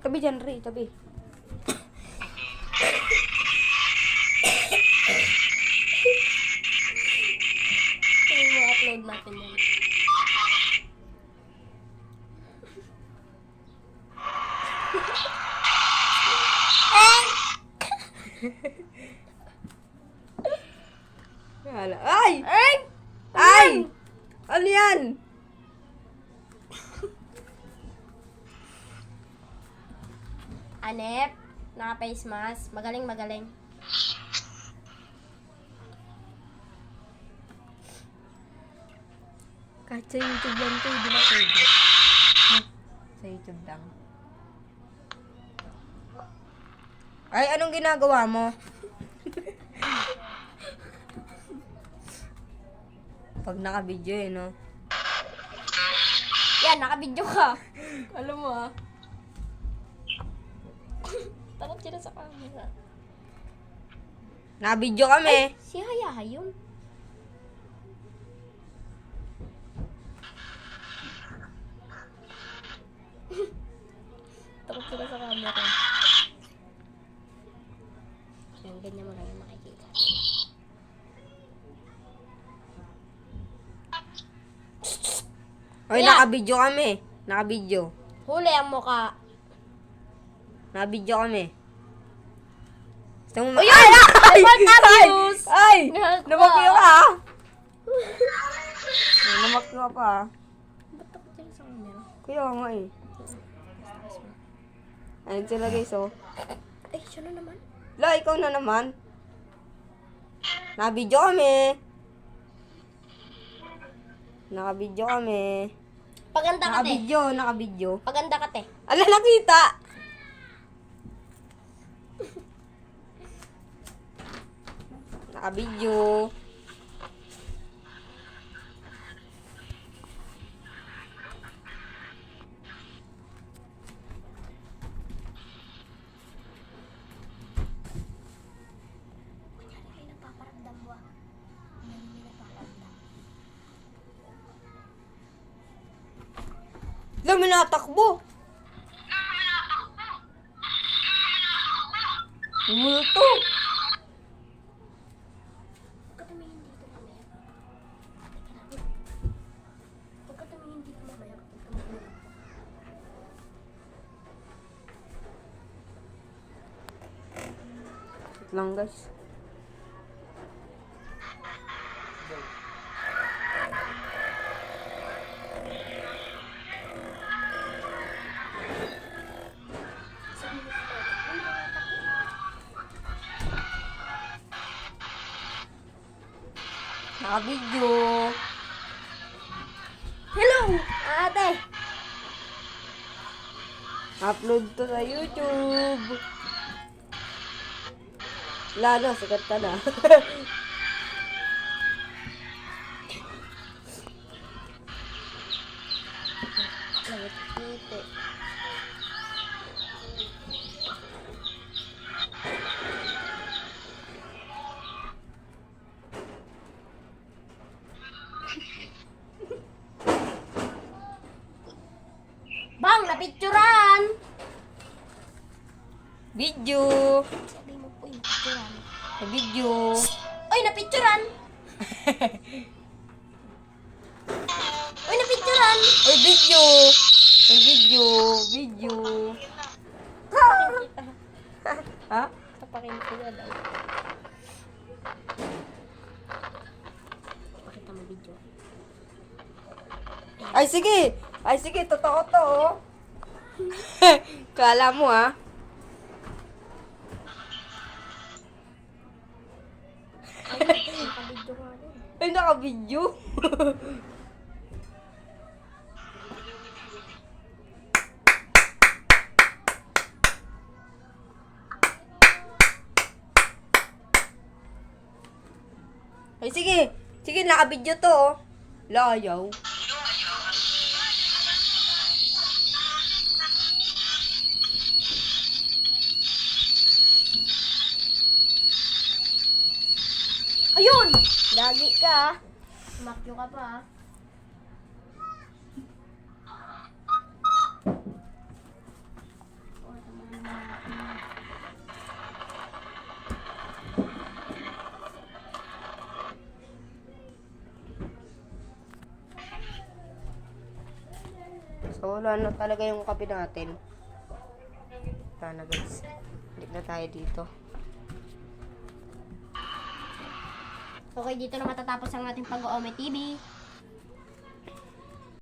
Tabi dyan, Ray. Tabi. Kaya mo-upload natin yan. Ay! Ay! Ay! Ano yan? Anep, naka-face mask. Magaling, magaling. Kahit sa YouTube lang to, di ba pwede? Sa YouTube lang. Ay, anong ginagawa mo? Pag naka-video eh, no? Yan, naka-video ka. Alam mo ah. Takot sila sa camera. Naka-video kami. Si Hayaha yun. Takot sila sa camera. Yan, ganyan mo lang yung makikita. Ay, Yeah. naka-video kami. Naka-video. Huli ang mukha. Naka-video kami. Gusto mo Oh, yun! Ay! Ba't na-views? Ay! Nakuha. Namakyo ka ah! Namakyo ka pa ah. Ba't takot sila sa camera? Kaya nga eh. Ayun sila guys oh. Ay, siya na naman. La, ikaw na naman. Naka-video kami. Naka-video kami. Paganda ka, te. Naka-video, naka-video. Paganda ka, te. Ala, nakita! Naka-video. May napaparamdam mo ah. May napaparamdam. La, may natakbo. Multo. Huwag ka tumingin dito mamaya. Huwag ka tumingin dito mamaya. Wait lang guys. Naka-video. Hello, ate. Upload to sa YouTube. Lalo, sikat ka na. Lawit dito. Bang, napicturan! Video. Sabi mo po yung napicturan. Video. Oy, napicturan! Oy, napicturan! Oy, video. Oy, video. Video. Ha? Papakin ko na daw. Pakita mo video. Ay, sige. Ay, sige. Totoo to, oh. Kala mo, ha? Nakabidyo nga rin. Ay, naka-video. Ay, sige. Sige, naka-video to, oh. Layaw. Ayun! Lagi ka. Makyo ka pa. So, wala na talaga yung kape natin. Wala na guys. Balik na tayo dito. Okay, dito na matatapos ang ating pag-Ome TV.